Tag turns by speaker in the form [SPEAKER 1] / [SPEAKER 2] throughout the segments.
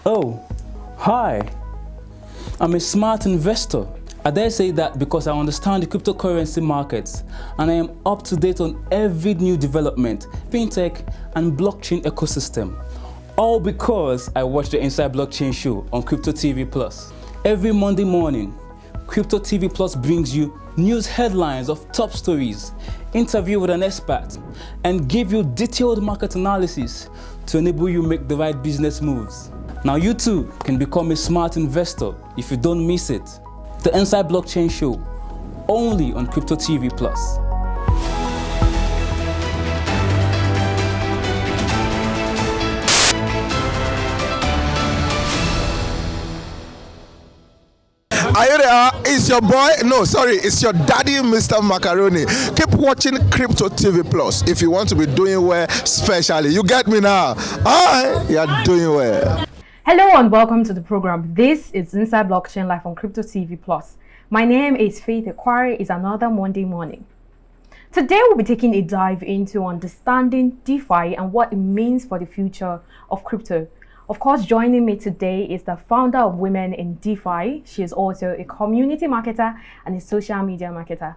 [SPEAKER 1] Oh, hi. I'm a smart investor. I dare say that because I understand the cryptocurrency markets and I am up to date on every new development, fintech and blockchain ecosystem. All because I watch the Inside Blockchain show on Crypto TV Plus. Every Monday morning, Crypto TV Plus brings you news headlines of top stories, interview with an expert, and give you detailed market analysis to enable you make the right business moves. Now you too can become a smart investor if you don't miss it. The Inside Blockchain Show, only on Crypto TV Plus.
[SPEAKER 2] Are you there? It's your boy. No, sorry, it's your daddy, Mr. Macaroni. Keep watching Crypto TV Plus if you want to be doing well, especially. You get me now? Alright, you're doing well.
[SPEAKER 3] Hello and welcome to the program. This is Inside Blockchain Live on Crypto TV Plus. My name is Faith Ekwari. It's another Monday morning. Today we'll be taking a dive into understanding DeFi and what it means for the future of crypto. Of course, joining me today is the founder of Women in DeFi. She is also a community marketer and a social media marketer.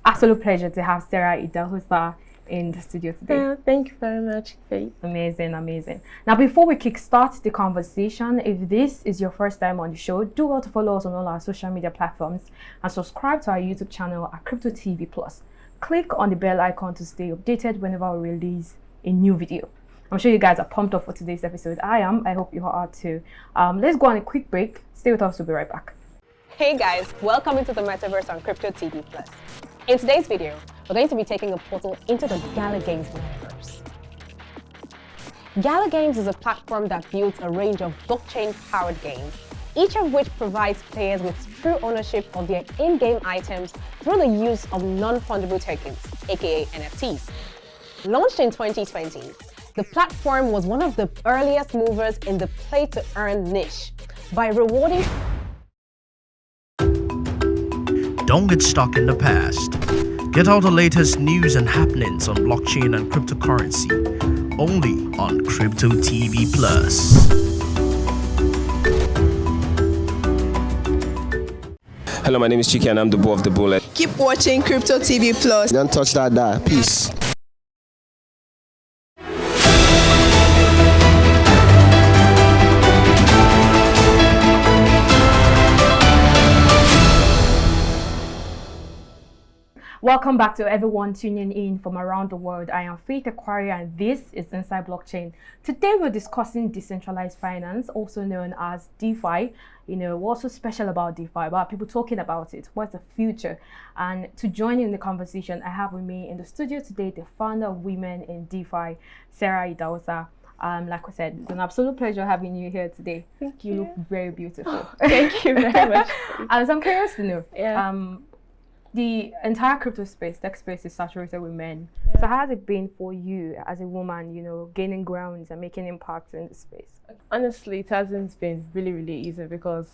[SPEAKER 3] Absolute pleasure to have Sarah Idahosa in the studio today.
[SPEAKER 4] Thank you very much, Faith.
[SPEAKER 3] Amazing, amazing. Now, before we kickstart the conversation, if this is your first time on the show, do well to follow us on all our social media platforms and subscribe to our YouTube channel at Crypto TV Plus. Click on the bell icon to stay updated whenever we release a new video. I'm sure you guys are pumped up for today's episode. I am. I hope you are too. Let's go on a quick break. Stay with us. We'll be right back.
[SPEAKER 4] Hey guys, welcome into the metaverse on Crypto TV Plus. In today's video, we're going to be taking a portal into the Gala Games metaverse. Gala Games is a platform that builds a range of blockchain-powered games, each of which provides players with true ownership of their in-game items through the use of non-fungible tokens, aka NFTs. Launched in 2020, the platform was one of the earliest movers in the play-to-earn niche by rewarding.
[SPEAKER 5] Don't get stuck in the past. Get all the latest news and happenings on blockchain and cryptocurrency, only on Crypto TV Plus.
[SPEAKER 6] Hello, my name is Chiki and I'm the Bull of the Bullet.
[SPEAKER 7] Keep watching Crypto TV Plus.
[SPEAKER 2] Don't touch that. Peace.
[SPEAKER 3] Welcome back to everyone tuning in from around the world. I am Faith Ekwari and this is Inside Blockchain. Today we're discussing decentralized finance, also known as DeFi. You know, what's so special about DeFi, about people talking about it, what's the future? And to join in the conversation, I have with me in the studio today the founder of Women in DeFi, Sarah Idahosa. Like I said, it's an absolute pleasure having you here today.
[SPEAKER 4] Thank you.
[SPEAKER 3] You look very beautiful.
[SPEAKER 4] Thank you very much.
[SPEAKER 3] So I'm curious to know, the entire crypto space, tech space is saturated with men. Yeah. So how has it been for you as a woman, you know, gaining grounds and making impacts in the space?
[SPEAKER 4] Honestly, it hasn't been really easy because,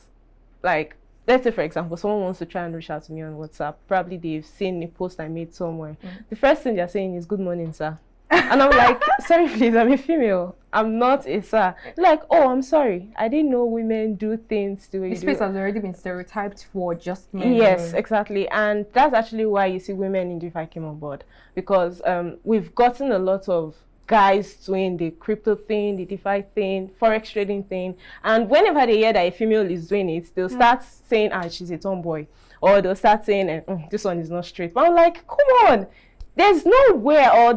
[SPEAKER 4] like, let's say for example, someone wants to try and reach out to me on WhatsApp. Probably they've seen a post I made somewhere. The first thing they're saying is, "Good morning, sir." And I'm like, sorry, please, I'm a female. I'm not a sir. Like, oh, I'm sorry. I didn't know women do things the way you do.
[SPEAKER 3] The space has already been stereotyped for just men.
[SPEAKER 4] Yes, exactly. And that's actually why you see Women in DeFi came on board. Because we've gotten a lot of guys doing the crypto thing, the DeFi thing, forex trading thing. And whenever they hear that a female is doing it, they'll start saying, she's a tomboy. Or they'll start saying, this one is not straight. But I'm like, come on. There's nowhere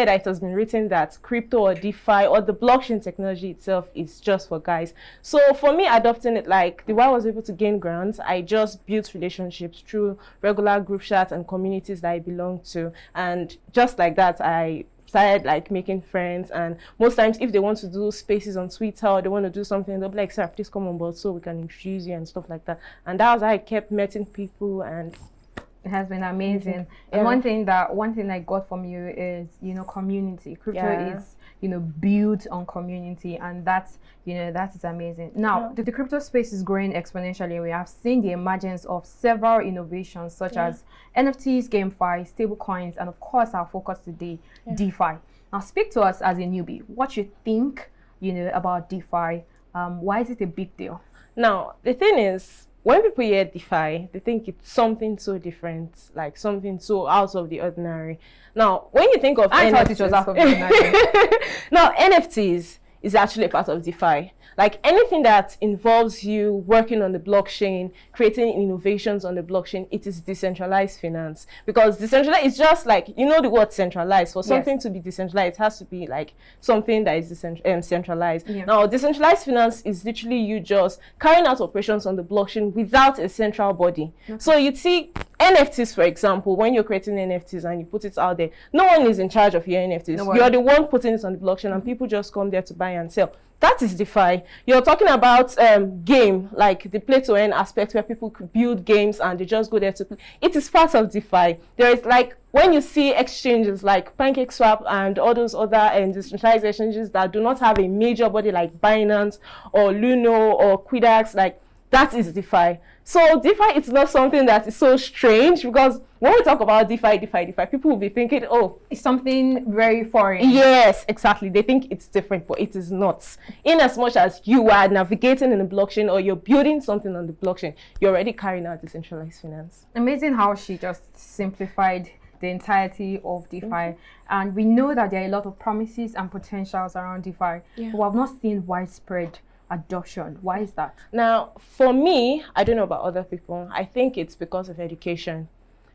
[SPEAKER 4] that it has been written that crypto or DeFi or the blockchain technology itself is just for guys. So for me, adopting it, like the way I was able to gain grants, I just built relationships through regular group chats and communities that I belong to. And just like that, I started like making friends. And most times if they want to do spaces on Twitter or they want to do something, they'll be like, "Sir, please come on board so we can introduce you," and stuff like that. And that was how I kept meeting people. And
[SPEAKER 3] it has been amazing. And one thing I got from you is, you know, community. Crypto is, you know, built on community, and that's, you know, that is amazing. Now, the crypto space is growing exponentially. We have seen the emergence of several innovations such as NFTs, GameFi, stablecoins, and of course our focus today, DeFi. Now, speak to us as a newbie. What you think, you know, about DeFi? Why is it a big deal?
[SPEAKER 4] Now, the thing is, when people hear DeFi, they think it's something so different, like something so out of the ordinary. Now, when you think of
[SPEAKER 3] I
[SPEAKER 4] NFTs,
[SPEAKER 3] thought it was out of the ordinary.
[SPEAKER 4] now, NFTs is actually a part of DeFi. Like anything that involves you working on the blockchain, creating innovations on the blockchain, it is decentralized finance. Because decentralized is just like, you know the word centralized. For something to be decentralized, it has to be like something that is centralized.
[SPEAKER 3] Yeah.
[SPEAKER 4] Now, decentralized finance is literally you just carrying out operations on the blockchain without a central body.
[SPEAKER 3] Okay.
[SPEAKER 4] So you'd see NFTs, for example, when you're creating NFTs and you put it out there, no one is in charge of your NFTs. You're the one putting it on the blockchain and people just come there to buy and sell. That is DeFi. You're talking about game, like the play to earn aspect where people could build games and they just go there to play. It is part of DeFi. There is like, when you see exchanges like PancakeSwap and all those other decentralized exchanges that do not have a major body like Binance or Luno or Quidax, like that is DeFi. So DeFi is not something that is so strange, because when we talk about DeFi, people will be thinking, oh,
[SPEAKER 3] it's something very foreign.
[SPEAKER 4] Yes, exactly. They think it's different, but it is not. In as much as you are navigating in the blockchain or you're building something on the blockchain, you're already carrying out decentralized finance.
[SPEAKER 3] Amazing how she just simplified the entirety of DeFi. And we know that there are a lot of promises and potentials around DeFi, but we have not seen widespread adoption. Why is that?
[SPEAKER 4] Now, for me, I don't know about other people. I think it's because of education.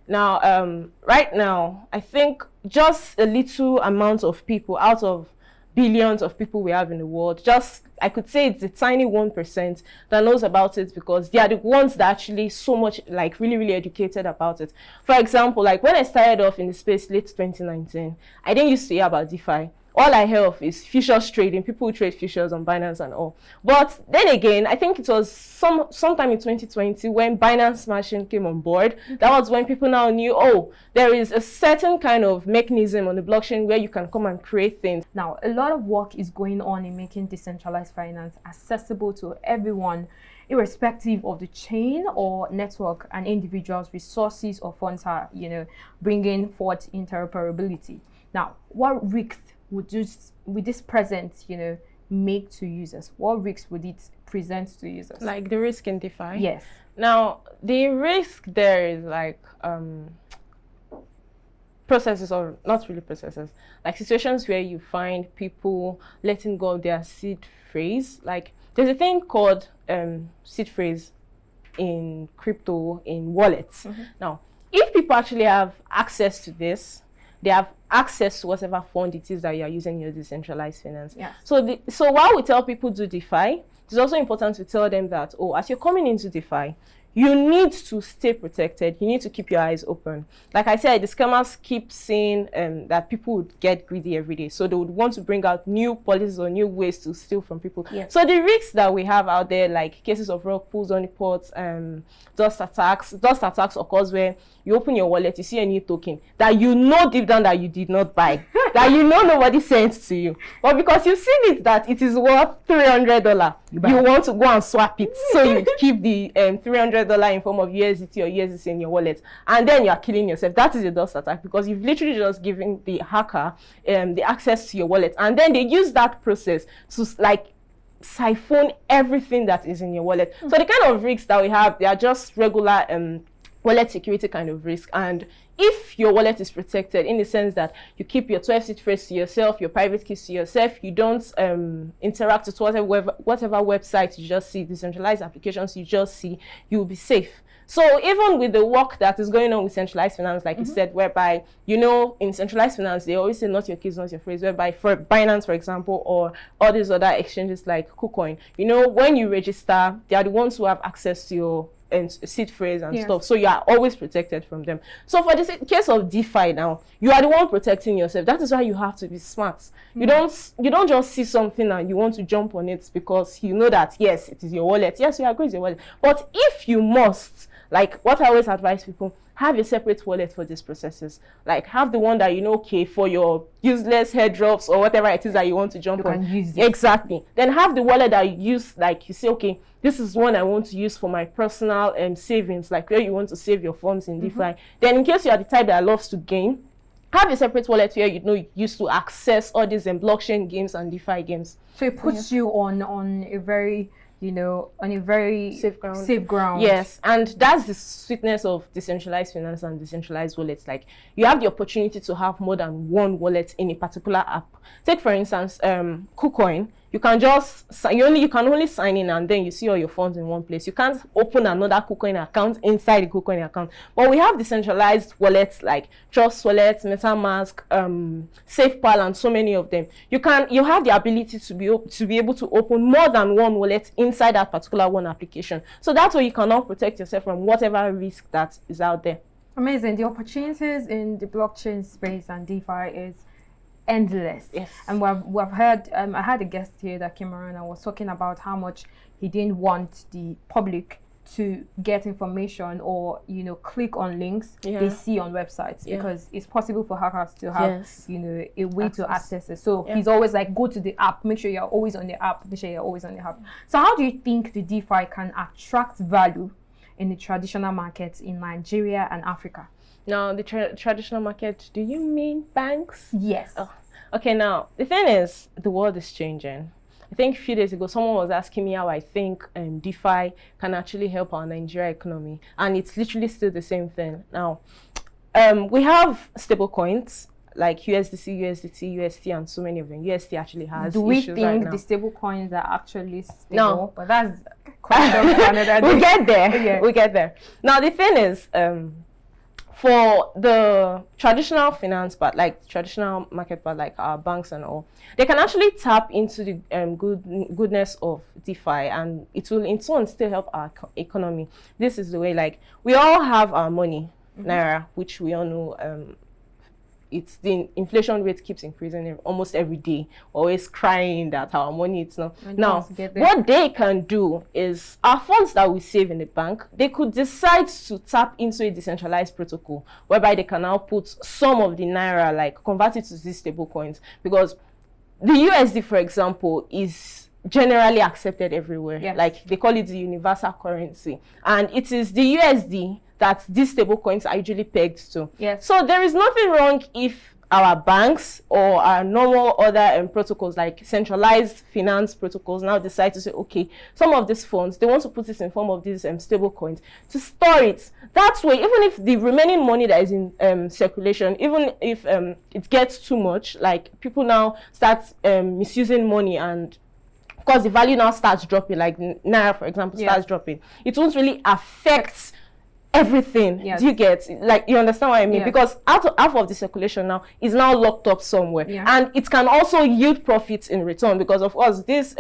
[SPEAKER 4] Now, right now, I think just a little amount of people out of billions of people we have in the world, just, I could say it's a tiny 1% that knows about it, because they are the ones that actually so much, like really, really educated about it. For example, like when I started off in the space late 2019, I didn't used to hear about DeFi. All I hear of is futures trading, people who trade futures on Binance and all. But then again, I think it was sometime in 2020 when Binance Smashing came on board. That was when people now knew, oh, there is a certain kind of mechanism on the blockchain where you can come and create things.
[SPEAKER 3] Now, a lot of work is going on in making decentralized finance accessible to everyone, irrespective of the chain or network and individuals' resources or funds are, bringing forth interoperability. Now, what risks would this present, make to users? What risks would it present to users?
[SPEAKER 4] Like the risk in DeFi?
[SPEAKER 3] Yes.
[SPEAKER 4] Now, the risk there is like processes, or not really processes, like situations where you find people letting go of their seed phrase. Like there's a thing called seed phrase in crypto, in wallets. Now, if people actually have access to this, they have access to whatever fund it is that you are using your decentralized finance.
[SPEAKER 3] Yeah.
[SPEAKER 4] So while we tell people do DeFi, it's also important to tell them that, oh, as you're coming into DeFi, you need to stay protected. You need to keep your eyes open. Like I said, the scammers keep saying that people would get greedy every day. So they would want to bring out new policies or new ways to steal from people.
[SPEAKER 3] Yes.
[SPEAKER 4] So the risks that we have out there, like cases of rug pulls, honeypots, dust attacks occurs where you open your wallet, you see a new token that you know deep down that you did not buy, that you know nobody sent to you. But because you've seen it that it is worth $300, you want to go and swap it. So you keep the $300 in form of USDT or USDC in your wallet, and then you are killing yourself. That is a dust attack, because you've literally just given the hacker the access to your wallet, and then they use that process to like siphon everything that is in your wallet. So the kind of risks that we have, they are just regular wallet security kind of risk. And if your wallet is protected in the sense that you keep your 12-seed phrase to yourself, your private keys to yourself, you don't interact with whatever website you just see, decentralized applications you just see, you'll be safe. So even with the work that is going on with centralized finance, like you said, whereby, in centralized finance, they always say not your keys, not your phrase, whereby for Binance, for example, or all these other exchanges like KuCoin, when you register, they are the ones who have access to your seed phrase and stuff, so you are always protected from them. So for this case of DeFi now, you are the one protecting yourself. That is why you have to be smart. You don't just see something and you want to jump on it because you know that yes, it is your wallet. Yes, you agree it's your wallet. But if you must, like what I always advise people, have a separate wallet for these processes. Like have the one that okay, for your useless airdrops or whatever it is that you want to jump on. Exactly. Then have the wallet that you use, like you say, okay, this is one I want to use for my personal savings, like where you want to save your funds in DeFi. Then in case you are the type that loves to game have a separate wallet where you use to access all these blockchain games and DeFi games.
[SPEAKER 3] So it puts you on a very safe ground.
[SPEAKER 4] Yes, and that's the sweetness of decentralized finance and decentralized wallets. Like, you have the opportunity to have more than one wallet in a particular app. Take for instance, KuCoin. You can only sign in and then you see all your funds in one place. You can't open another KuCoin account inside the KuCoin account. But we have decentralized wallets like Trust Wallet, MetaMask, SafePal, and so many of them. You have the ability to be able to open more than one wallet inside that particular one application. So that's where you can now protect yourself from whatever risk that is out there.
[SPEAKER 3] Amazing. The opportunities in the blockchain space and DeFi is endless.
[SPEAKER 4] Yes.
[SPEAKER 3] And we've heard, I had a guest here that came around and was talking about how much he didn't want the public to get information or click on links they see on websites, because it's possible for hackers to have a way to access it. So he's always like, go to the app, make sure you're always on the app, So how do you think the DeFi can attract value in the traditional markets in Nigeria and Africa?
[SPEAKER 4] Now, the traditional market, do you mean banks?
[SPEAKER 3] Yes.
[SPEAKER 4] Oh. Okay, now, the thing is, the world is changing. I think a few days ago, someone was asking me how I think DeFi can actually help our Nigeria economy. And it's literally still the same thing. Now, we have stable coins like USDC, UST, and so many of them. UST actually has
[SPEAKER 3] Do we
[SPEAKER 4] issues
[SPEAKER 3] think
[SPEAKER 4] right now.
[SPEAKER 3] the stable coins are actually stable?
[SPEAKER 4] No.
[SPEAKER 3] But that's question for another day.
[SPEAKER 4] We'll get there.
[SPEAKER 3] Yeah.
[SPEAKER 4] We'll get there. Now, the thing is, for the traditional finance part, like traditional market part, like our banks and all, they can actually tap into the goodness of DeFi, and it will in turn still help our economy. This is the way, like, we all have our money, Naira, which we all know, it's the inflation rate keeps increasing almost every day. We're always crying that our money is not. Now, what they can do is our funds that we save in the bank, they could decide to tap into a decentralized protocol whereby they can now put some of the Naira, like convert it to these stable coins, because the USD, for example, is generally accepted everywhere.
[SPEAKER 3] Yes.
[SPEAKER 4] Like, they call it the universal currency, and it is the USD that these stable coins are usually pegged to.
[SPEAKER 3] Yes.
[SPEAKER 4] So there is nothing wrong if our banks or our normal other protocols, like centralized finance protocols, now decide to say, okay, some of these funds, they want to put it in form of these stable coins to store it. That way, even if the remaining money that is in circulation, even if it gets too much, like people now start misusing money, and of course the value now starts dropping, like Naira, for example, starts dropping, it won't really affect everything.
[SPEAKER 3] Yes.
[SPEAKER 4] Do you get, like, you understand what I mean?
[SPEAKER 3] Yes.
[SPEAKER 4] Because half of the circulation now is now locked up somewhere, and it can also yield profits in return, because of course these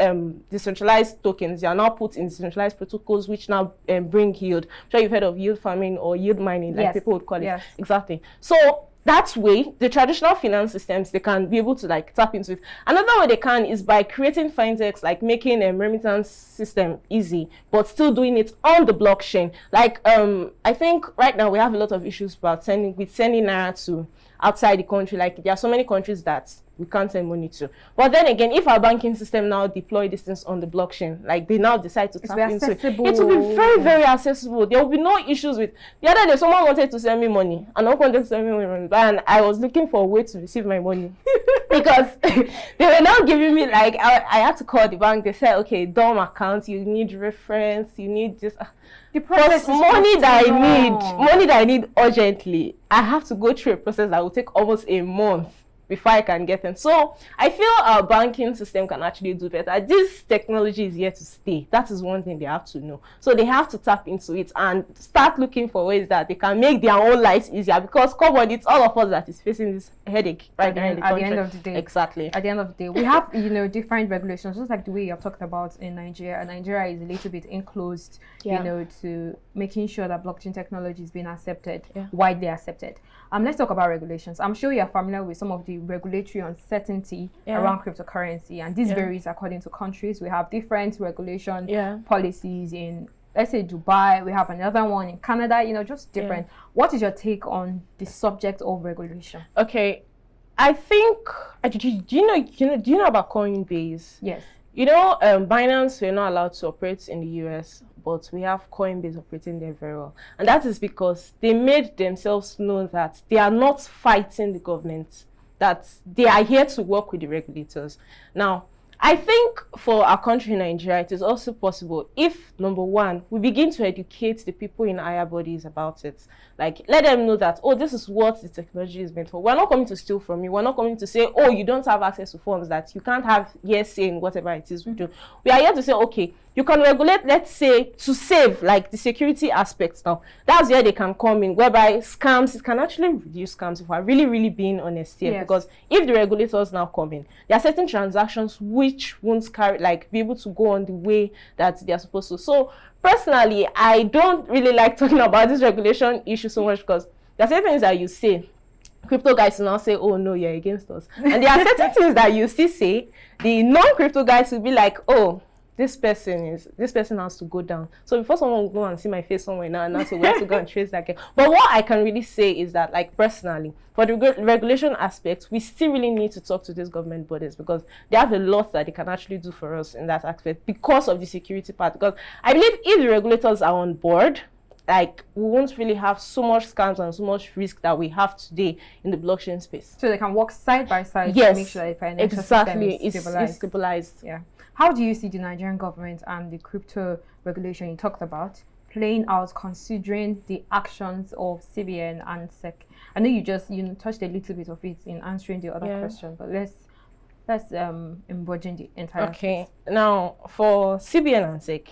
[SPEAKER 4] decentralized tokens, they are now put in decentralized protocols which now bring yield. I'm sure you've heard of yield farming or yield mining, like people would call it. Exactly. So that way, the traditional finance systems, they can be able to like tap into it. Another way they can is by creating fintechs, like making a remittance system easy, but still doing it on the blockchain. Like, I think right now we have a lot of issues about sending Naira to outside the country. Like, there are so many countries that we can't send money to. But then again, if our banking system now deploy these things on the blockchain, like they now decide to tap into it, it will be very, very accessible. There will be no issues with. The other day, someone wanted to send me money, and I wanted to send me money, and I was looking for a way to receive my money because they were now giving me, like, I had to call the bank. They said, okay, DOM account, you need reference, you need this.
[SPEAKER 3] The process
[SPEAKER 4] money that I need urgently, I have to go through a process that will take almost a month before I can get them. So I feel our banking system can actually do better. This technology is here to stay. That is one thing they have to know. So they have to tap into it and start looking for ways that they can make their own lives easier, because come on, it's all of us that is facing this headache right now in the country.
[SPEAKER 3] At the end of the day.
[SPEAKER 4] Exactly.
[SPEAKER 3] At the end of the day, we have, different regulations, just like the way you have talked about in Nigeria. Nigeria is a little bit enclosed, to making sure that blockchain technology is being accepted, widely accepted. Let's talk about regulations. I'm sure you're familiar with some of the regulatory uncertainty around cryptocurrency, and this varies according to countries. We have different regulation policies in, let's say, Dubai. We have another one in Canada, just different. What is your take on the subject of regulation?
[SPEAKER 4] Okay, I think, do you know about Coinbase?
[SPEAKER 3] Yes.
[SPEAKER 4] Binance were not allowed to operate in the US, but we have Coinbase operating there very well. And that is because they made themselves know that they are not fighting the government, that they are here to work with the regulators. Now, I think for our country, Nigeria, it is also possible if, number one, we begin to educate the people in higher bodies about it. Like, let them know that, oh, this is what the technology is meant for. We're not coming to steal from you. We're not coming to say, oh, you don't have access to funds, that you can't have yes say in whatever it is we do. We are here to say, okay, you can regulate, let's say, to save, like, the security aspects now. That's where they can come in, whereby scams, it can actually reduce scams if we're really, really being honest here. Yes. Because if the regulators now come in, there are certain transactions which won't carry, like, be able to go on the way that they are supposed to. So, personally, I don't really like talking about this regulation issue so much, because there are certain things that you say, crypto guys will now say, oh no, you're against us. And there are certain things that you still say, the non-crypto guys will be like, oh, this person has to go down. So before someone will go and see my face somewhere now, and so we have to go and trace that guy. But what I can really say is that, like, personally, for the regulation aspect, we still really need to talk to these government bodies, because they have a lot that they can actually do for us in that aspect because of the security part. Because I believe if the regulators are on board, like, we won't really have so much scams and so much risk that we have today in the blockchain space.
[SPEAKER 3] So they can work side by side
[SPEAKER 4] yes,
[SPEAKER 3] to make sure the financial
[SPEAKER 4] exactly.
[SPEAKER 3] system is
[SPEAKER 4] stabilized.
[SPEAKER 3] Yeah. How do you see the Nigerian government and the crypto regulation you talked about playing out, considering the actions of CBN and SEC? I know you touched a little bit of it in answering the other question, but let's embody the entire
[SPEAKER 4] Okay. Now, for CBN and SEC,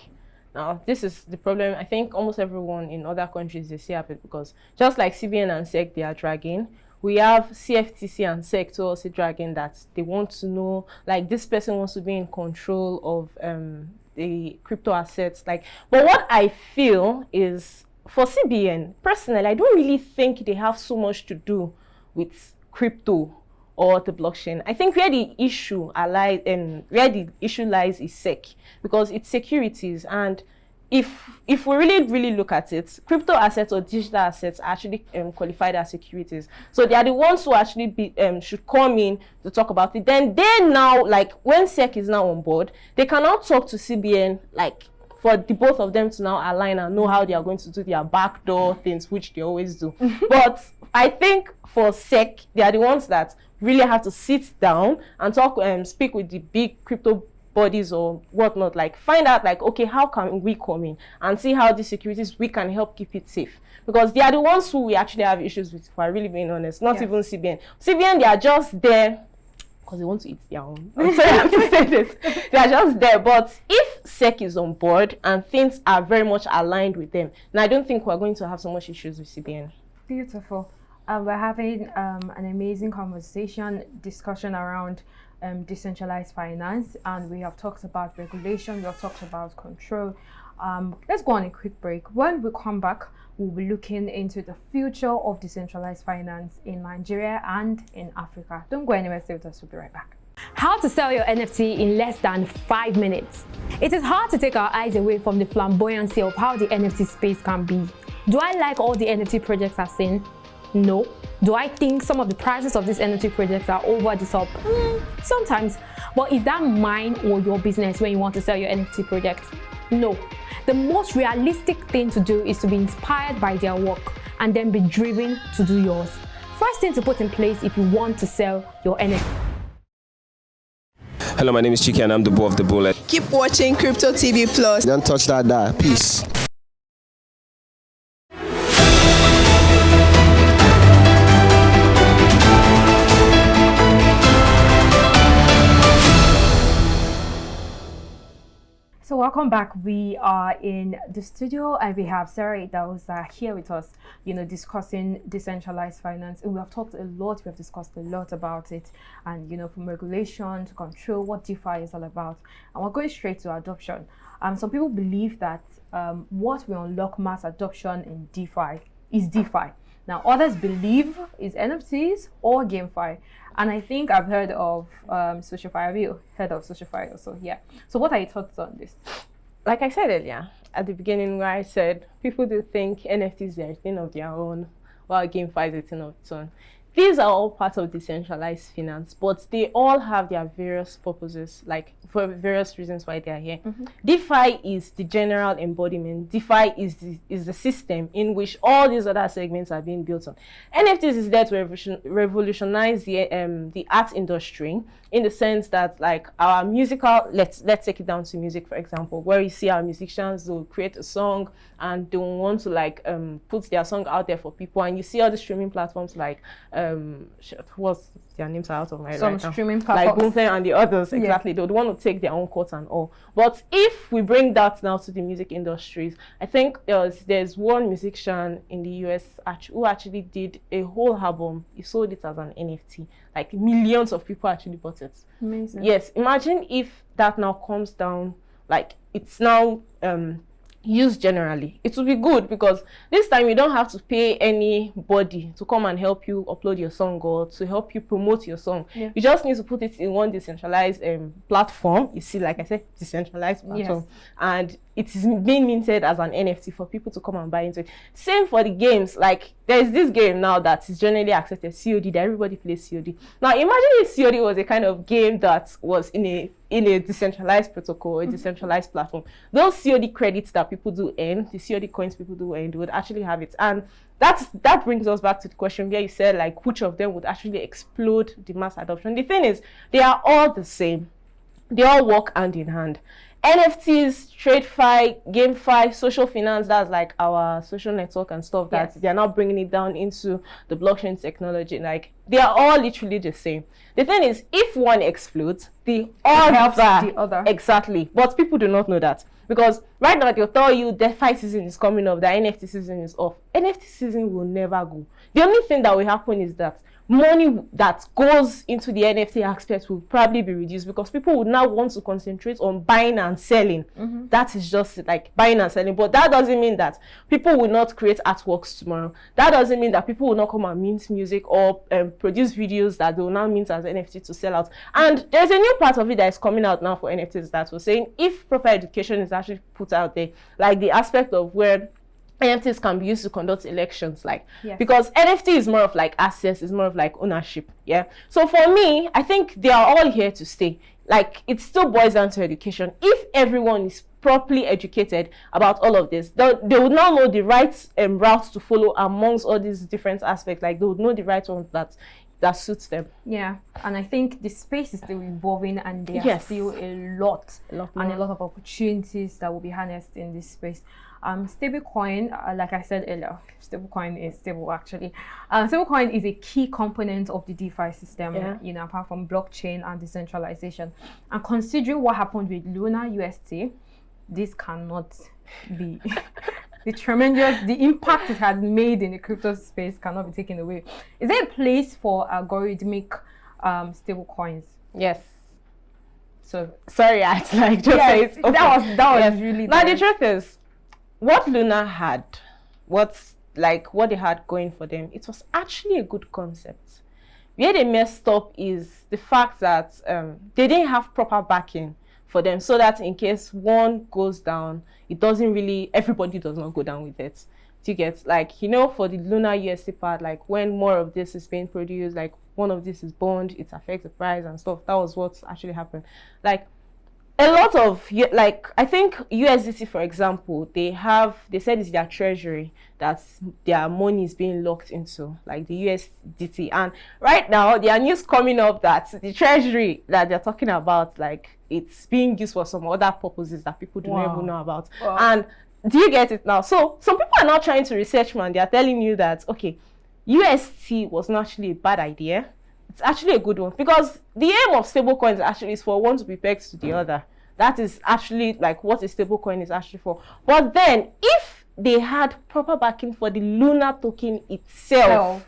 [SPEAKER 4] now this is the problem. I think almost everyone in other countries, they see it, because just like CBN and SEC, they are dragging. We have CFTC and SEC to also dragging that they want to know, like, this person wants to be in control of the crypto assets. Like, but what I feel is, for CBN, personally, I don't really think they have so much to do with crypto or the blockchain. I think where the issue lies is SEC, because it's securities. And if we really look at it, crypto assets or digital assets are actually qualified as securities. So they are the ones who actually should come in to talk about it. Then they now, like, when SEC is now on board, they can now talk to CBN, like, for the both of them to now align and know how they are going to do their backdoor things, which they always do. But I think for SEC, they are the ones that really have to sit down and talk and speak with the big crypto bodies or whatnot, like, find out, like, okay, how can we come in and see how the securities we can help keep it safe, because they are the ones who we actually have issues with, if we're really being honest, not even CBN. CBN, they are just there because they want to eat their own. I'm sorry I have to say this. They are just there. But if SEC is on board and things are very much aligned with them, then I don't think we're going to have so much issues with CBN.
[SPEAKER 3] Beautiful. We're having an amazing discussion around decentralized finance, and we have talked about regulation, we have talked about control. Let's go on a quick break. When we come back, we'll be looking into the future of decentralized finance in Nigeria and in Africa. Don't go anywhere, stay with us, we'll be right back. How to sell your NFT in less than 5 minutes. It is hard to take our eyes away from the flamboyancy of how the NFT space can be. Do I like all the NFT projects I've seen? No. Do I think some of the prices of these NFT projects are over the top? Sometimes. But is that mine or your business when you want to sell your NFT project? No. The most realistic thing to do is to be inspired by their work and then be driven to do yours. First thing to put in place if you want to sell your NFT.
[SPEAKER 6] Hello, my name is Chiki and I'm the boy of the bullet.
[SPEAKER 7] Keep watching Crypto TV Plus.
[SPEAKER 2] Don't touch that. Peace.
[SPEAKER 3] So welcome back. We are in the studio and we have Sarah Idahosa here with us, discussing decentralized finance. And we have discussed a lot about it, and from regulation to control, what DeFi is all about. And we're going straight to adoption. Some people believe that what will unlock mass adoption in DeFi is DeFi. Now others believe it's NFTs or GameFi. And I think I've heard of SocialFi. Have you heard of SocialFi also? Yeah. So what are your thoughts on this?
[SPEAKER 4] Like I said earlier, at the beginning where I said people do think NFTs are a thing of their own, while GameFi is a thing of its own. these are all part of decentralized finance, but they all have their various purposes, like for various reasons why they are here. DeFi is the general embodiment. DeFi is the system in which all these other segments are being built on. NFTs is there to revolutionize the art industry, in the sense that, like, our musical, let's take it down to music, for example, where you see our musicians will create a song and they will want to, like, put their song out there for people, and you see all the streaming platforms like what's their names are out of my head right now.
[SPEAKER 3] Streaming platforms
[SPEAKER 4] Like Boomplay and the others, exactly. They would want to take their own cut and all. But if we bring that now to the music industries, I think there's one musician in the US who actually did a whole album. He sold it as an NFT. Like, millions of people actually bought it.
[SPEAKER 3] Amazing.
[SPEAKER 4] Yes, imagine if that now comes down, like, it's now used generally. It will be good, because this time you don't have to pay anybody to come and help you upload your song or to help you promote your song. You just need to put it in one decentralized platform. You see, like I said, decentralized platform, and it is being minted as an NFT for people to come and buy into it. Same for the games. Like, there's this game now that is generally accepted, COD, that everybody plays COD. Now imagine if COD was a kind of game that was in a decentralized protocol, a decentralized platform. Those COD credits that people do earn, the COD coins people do earn, they would actually have it. And that brings us back to the question where you said, like, which of them would actually explode the mass adoption. The thing is, they are all the same. They all work hand in hand. NFTs, TradeFi, GameFi, social finance, that's like our social network and stuff, that they're now bringing it down into the blockchain technology. Like, they are all literally the same. The thing is, if one explodes, the other. Exactly. But people do not know that. Because right now, they'll tell you DeFi season is coming up, that NFT season is off. NFT season will never go. The only thing that will happen is that money that goes into the NFT aspect will probably be reduced, because people would now want to concentrate on buying and selling. That is just like buying and selling. But that doesn't mean that people will not create artworks tomorrow. That doesn't mean that people will not come and mint music or produce videos that they will now mint as NFT to sell out. And there's a new part of it that is coming out now for NFTs that was saying, if proper education is actually put out there, like the aspect of where NFTs can be used to conduct elections, like, because NFT is more of like access, is more of like ownership. So for me, I think they are all here to stay. Like, it still boils down to education. If everyone is properly educated about all of this, they would now know the right route to follow amongst all these different aspects. Like, they would know the right ones that suits them.
[SPEAKER 3] And I think the space is still evolving, and there are still a lot of opportunities that will be harnessed in this space. Stablecoin, like I said earlier, stablecoin is stable actually. Stablecoin is a key component of the DeFi system, you know, apart from blockchain and decentralization. And considering what happened with Luna UST, this cannot be the impact it has made in the crypto space cannot be taken away. Is there a place for algorithmic stablecoins?
[SPEAKER 4] Yes. So sorry, I like just say it.
[SPEAKER 3] That was really.
[SPEAKER 4] Now the truth is, what Luna had, what they had going for them, it was actually a good concept. Where they messed up is the fact that they didn't have proper backing for them, so that in case one goes down, everybody does not go down with it. Do you get, like, you know, for the Luna UST part, like, when more of this is being produced, like one of this is bond, it affects the price and stuff. That was what actually happened. Like, a lot of, like, I think USDT, for example, they said it's their treasury that their money is being locked into, like the USDT. And right now, there are news coming up that the treasury that they're talking about, like, it's being used for some other purposes that people do not even know about. And do you get it now? So some people are now trying to research, man. They are telling you that, okay, UST was not actually a bad idea. It's actually a good one, because the aim of stablecoins actually is for one to be pegged to the other. That is actually like what a stablecoin is actually for. But then, if they had proper backing for the Luna token itself,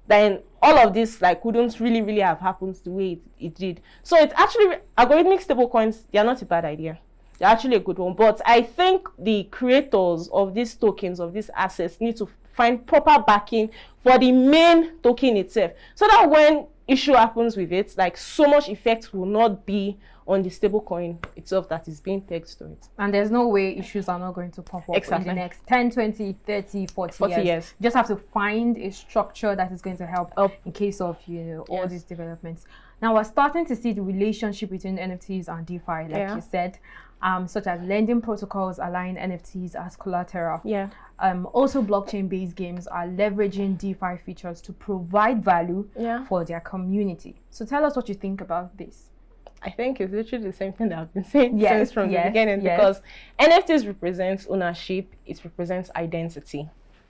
[SPEAKER 4] then all of this, like, wouldn't really have happened the way it did. So it's actually, algorithmic stablecoins, they are not a bad idea. They're actually a good one. But I think the creators of these tokens, of these assets, need to find proper backing for the main token itself, so that when issue happens with it, like, so much effect will not be on the stablecoin itself that is being pegged to it.
[SPEAKER 3] And there's no way issues are not going to pop up in the next 10, 20, 30, 40 years. You just have to find a structure that is going to help in case of, all these developments. Now, we're starting to see the relationship between NFTs and DeFi, like you said, such as lending protocols allowing NFTs as collateral. Also, blockchain-based games are leveraging DeFi features to provide value for their community. So tell us what you think about this.
[SPEAKER 4] I think it's literally the same thing that I've been saying since from the beginning, because NFTs represents ownership, it represents identity.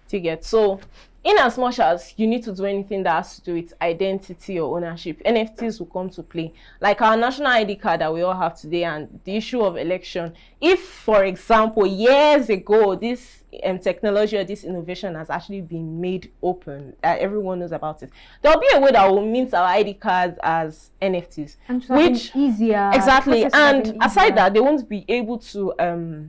[SPEAKER 4] To get so, in as much as you need to do anything that has to do with identity or ownership, NFTs will come to play. Like our national ID card that we all have today, and the issue of election. If, for example, years ago, this technology or this innovation has actually been made open, everyone knows about it, there'll be a way that will mint our ID cards as NFTs,
[SPEAKER 3] and which easier.
[SPEAKER 4] Exactly. And aside that, they won't be able to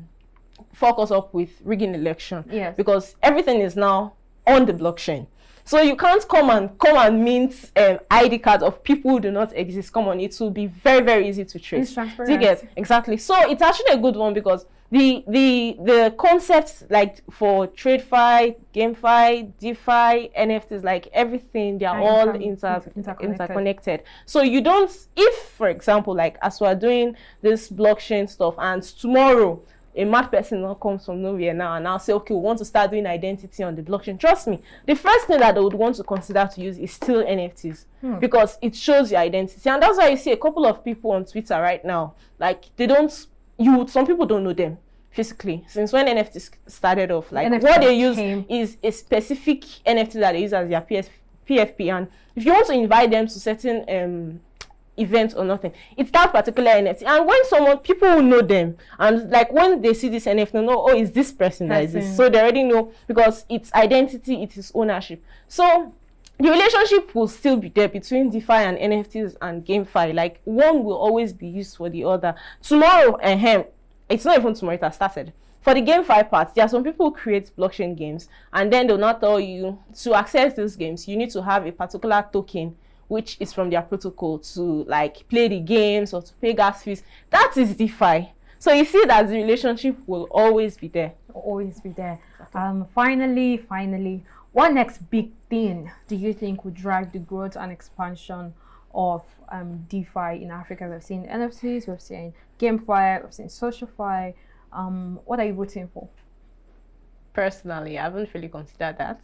[SPEAKER 4] focus up with rigging election, because everything is now on the blockchain. So you can't come and mint ID cards of people who do not exist. Come on, it will be very, very easy to trace.
[SPEAKER 3] It's transparent.
[SPEAKER 4] You get exactly. So it's actually a good one, because the concepts like for TradeFi, GameFi, DeFi, NFTs, like everything, they are all interconnected. So you don't, if for example, like as we are doing this blockchain stuff, and tomorrow a mad person now comes from nowhere now and now say, okay, we want to start doing identity on the blockchain. Trust me, the first thing that they would want to consider to use is still NFTs, because it shows your identity. And that's why you see a couple of people on Twitter right now, like some people don't know them physically. Since when NFTs started off, like NFT what they use is a specific NFT that they use as their PFP. And if you want to invite them to certain event or nothing, it's that particular NFT. And when people will know them, and like when they see this NFT, they know, oh, it's this person that is this. So they already know, because it's identity, it is ownership. So the relationship will still be there between DeFi and NFTs and GameFi. Like one will always be used for the other. Tomorrow, it's not even tomorrow, it has started. For the GameFi part, there are some people who create blockchain games, and then they'll not tell you to access those games, you need to have a particular token which is from their protocol to like play the games or to pay gas fees. That is DeFi. So you see that the relationship will always be there.
[SPEAKER 3] Always be there. Finally, what next big thing do you think would drive the growth and expansion of DeFi in Africa? We've seen NFTs, we've seen GameFi, we've seen SocialFi. What are you waiting for?
[SPEAKER 4] Personally, I haven't really considered that.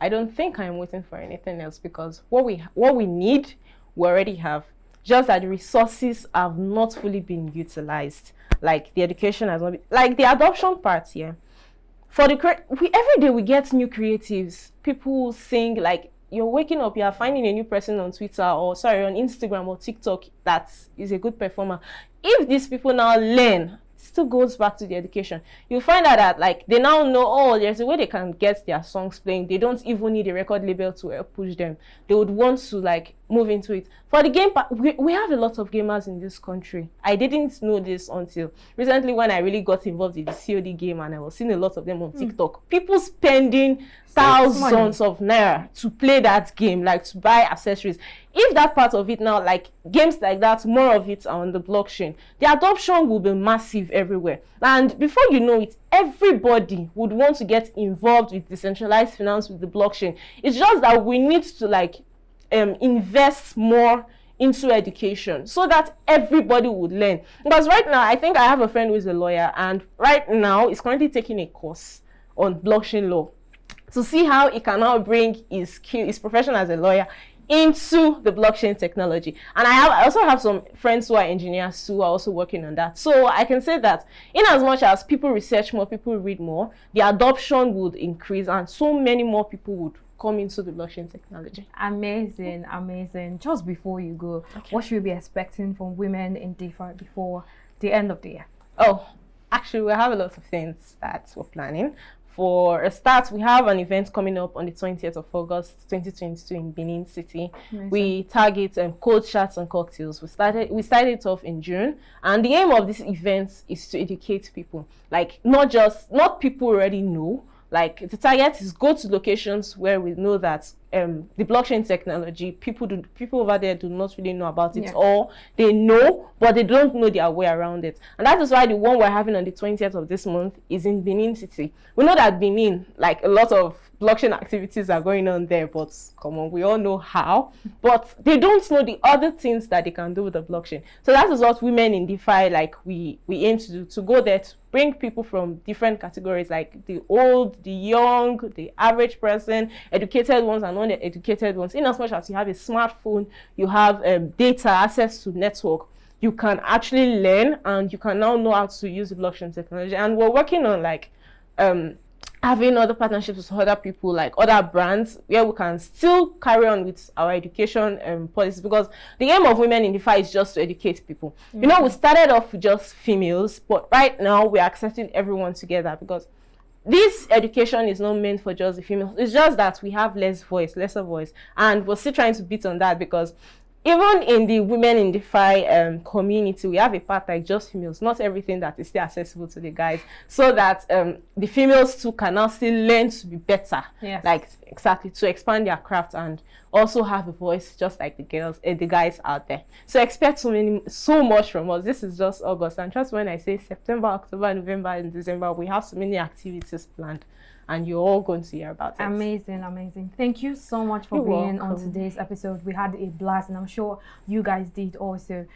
[SPEAKER 4] I don't think I'm waiting for anything else, because what we need, we already have. Just that the resources have not fully been utilized. Like the education has not been, like the adoption part here. For every day we get new creatives. People sing, like you're waking up, you're finding a new person on Twitter on Instagram or TikTok that is a good performer. If these people now learn, still goes back to the education, you'll find out that like they now know, oh, there's a way they can get their songs playing. They don't even need a record label to help push them. They would want to like move into it. For the game part, we have a lot of gamers in this country. I didn't know this until recently, when I really got involved in the COD game, and I was seeing a lot of them on TikTok. People spending thousands of naira to play that game, like to buy accessories. If that part of it now, like games like that, more of it are on the blockchain, the adoption will be massive everywhere. And before you know it, everybody would want to get involved with decentralized finance with the blockchain. It's just that we need to like invest more into education so that everybody would learn. Because right now, I think I have a friend who is a lawyer, and right now is currently taking a course on blockchain law to see how he can now bring his profession as a lawyer into the blockchain technology. And I also have some friends who are engineers who are also working on that. So I can say that in as much as people research more, people read more, the adoption would increase, and so many more people would come into the blockchain technology.
[SPEAKER 3] Amazing. Just before you go, what should we be expecting from women in DeFi before the end of the year?
[SPEAKER 4] Oh, actually, we have a lot of things that we're planning. For a start, we have an event coming up on the 20th of August 2022 in Benin City. Amazing. We target cold chats and cocktails. We started it off in June, and the aim of this event is to educate people. Like not people already know, Like the target is go to locations where we know that the blockchain technology, people over there do not really know about it, or they know, but they don't know their way around it. And that is why the one we're having on the 20th of this month is in Benin City. We know that Benin, like a lot of blockchain activities are going on there, but come on, we all know how, but they don't know the other things that they can do with the blockchain. So that is what women in DeFi, like we aim to do, to go there to bring people from different categories, like the old, the young, the average person, educated ones and non-educated ones. In as much as you have a smartphone, you have data, access to network, you can actually learn, and you can now know how to use the blockchain technology. And we're working on like having other partnerships with other people, like other brands, where we can still carry on with our education policy, because the aim of Women in DeFi is just to educate people. You know, we started off with just females, but right now we're accepting everyone together, because this education is not meant for just the females. It's just that we have lesser voice, and we're still trying to beat on that, because even in the Women in DeFi community, we have a part like just females, not everything that is still accessible to the guys, so that the females too can now still learn to be better, like exactly, to expand their craft and also have a voice just like the guys out there. So expect so much from us. This is just August, and trust when I say September, October, November, and December, we have so many activities planned, and you're all going to hear about it.
[SPEAKER 3] Amazing. Thank you so much for being on today's episode. We had a blast, and I'm sure you guys did also.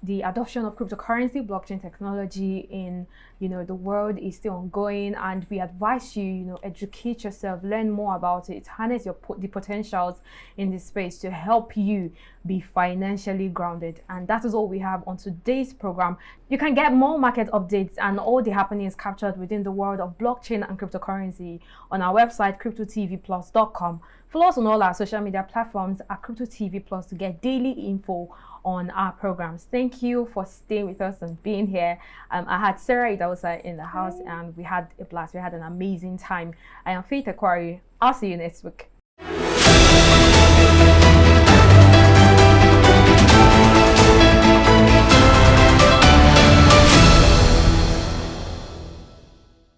[SPEAKER 3] The adoption of cryptocurrency, blockchain technology in the world is still ongoing, and we advise you, educate yourself, learn more about it, harness the potentials in this space to help you be financially grounded. And that is all we have on today's program. You can get more market updates and all the happenings captured within the world of blockchain and cryptocurrency on our website, cryptotvplus.com. Follow us on all our social media platforms at cryptotvplus to get daily info on our programs. Thank you for staying with us and being here. I had Sarah Idausa in the house, and we had a blast. We had an amazing time. I am Faith Aquari. I'll see you next week.